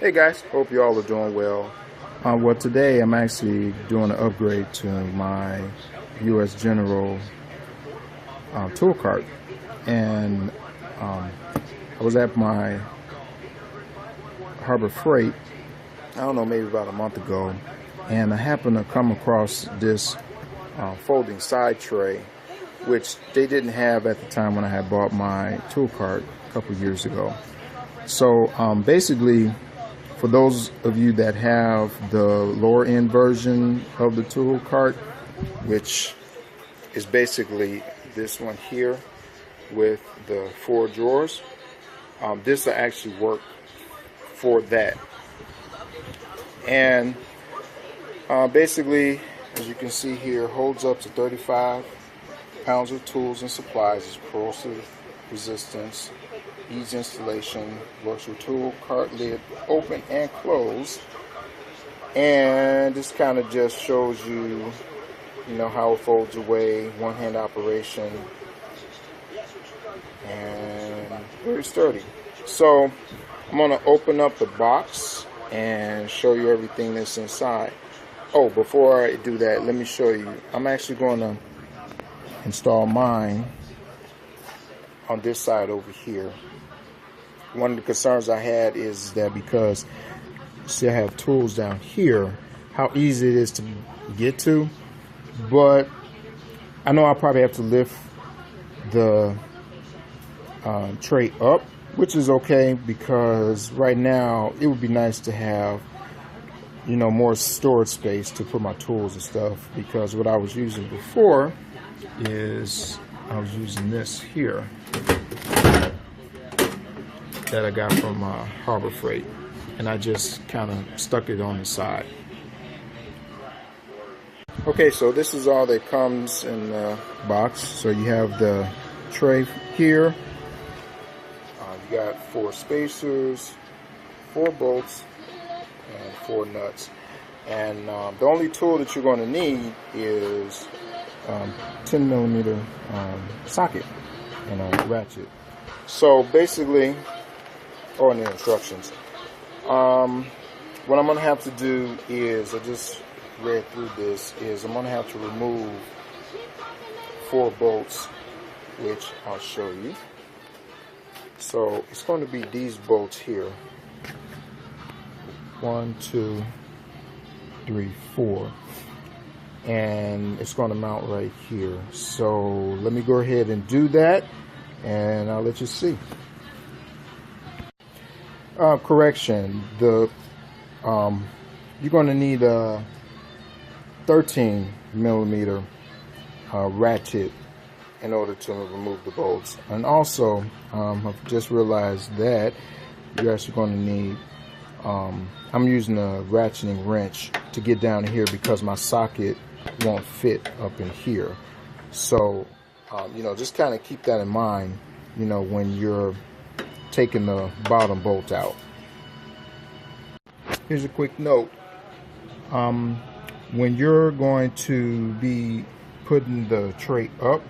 Hey guys, hope you all are doing well. Well, today I'm actually doing an upgrade to my U.S. General tool cart, and I was at my Harbor Freight, I don't know, maybe about a month ago, and I happened to come across this folding side tray, which they didn't have at the time when I had bought my tool cart a couple years ago. So basically, for those of you that have the lower end version of the tool cart, which is basically this one here with the 4 drawers, this will actually work for that. And basically, as you can see here, holds up to 35 pounds of tools and supplies. It's corrosive resistance, easy installation, works with tool cart lid open and closed. And this kind of just shows you, how it folds away, one-hand operation, and very sturdy. So I'm going to open up the box and show you everything that's inside. Oh, before I do that, let me show you. I'm actually going to install mine on this side over here. One of the concerns I had is that because see, I have tools down here, how easy it is to get to, but I know I'll probably have to lift the tray up, which is okay, because right now it would be nice to have more storage space to put my tools and stuff, because what I was using before is I was using this here that I got from Harbor Freight, and I just kind of stuck it on the side. Okay, so this is all that comes in the box. So you have the tray here, you got 4 spacers, 4 bolts, and 4 nuts. And the only tool that you're going to need is 10 millimeter socket and a ratchet. So basically, in the instructions, what I'm going to have to do is, I just read through this, is I'm going to have to remove 4 bolts, which I'll show you. So it's going to be these bolts here. 1, 2, 3, 4. And it's going to mount right here. So let me go ahead and do that, and I'll let you see. Correction, you're going to need a 13 millimeter ratchet in order to remove the bolts. And also, I've just realized that you're actually going to need, I'm using a ratcheting wrench to get down here because my socket won't fit up in here. So, just kind of keep that in mind, when you're taking the bottom bolt out. Here's a quick note. When you're going to be putting the tray up,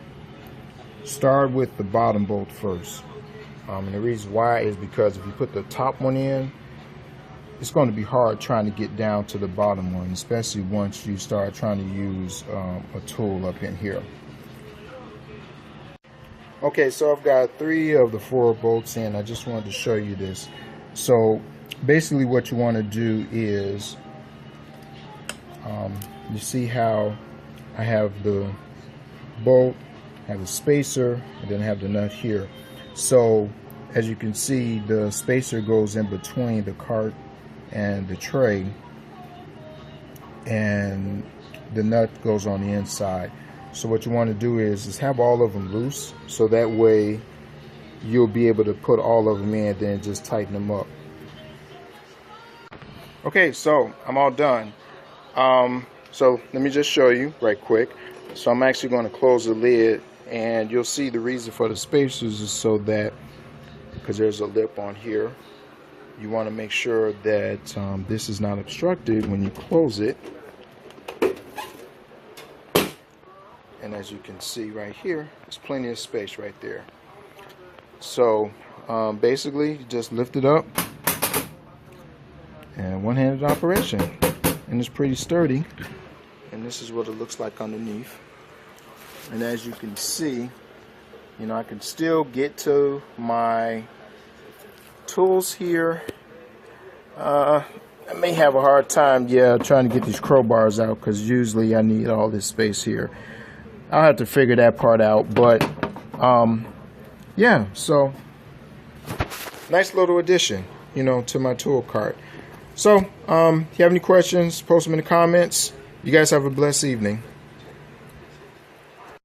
start with the bottom bolt first. And the reason why is because if you put the top one in, it's going to be hard trying to get down to the bottom one, especially once you start trying to use a tool up in here. Okay, so I've got 3 of the 4 bolts in. I just wanted to show you this. So basically what you want to do is, you see how I have the bolt, have the spacer, and then have the nut here. So as you can see, the spacer goes in between the cart and the tray, and the nut goes on the inside. So what you want to do is have all of them loose, so that way you'll be able to put all of them in, then just tighten them up. Okay, so I'm all done. So let me just show you right quick. So I'm actually going to close the lid, and you'll see the reason for the spacers is so that, because there's a lip on here, you want to make sure that this is not obstructed when you close it. And as you can see right here, there's plenty of space right there. So basically, just lift it up, and one-handed operation, and it's pretty sturdy. And this is what it looks like underneath. And as you can see, you know, I can still get to my tools here. I may have a hard time, trying to get these crowbars out, because usually I need all this space here. I'll have to figure that part out, but yeah, so nice little addition, you know, to my tool cart. So if you have any questions, post them in the comments. You guys have a blessed evening.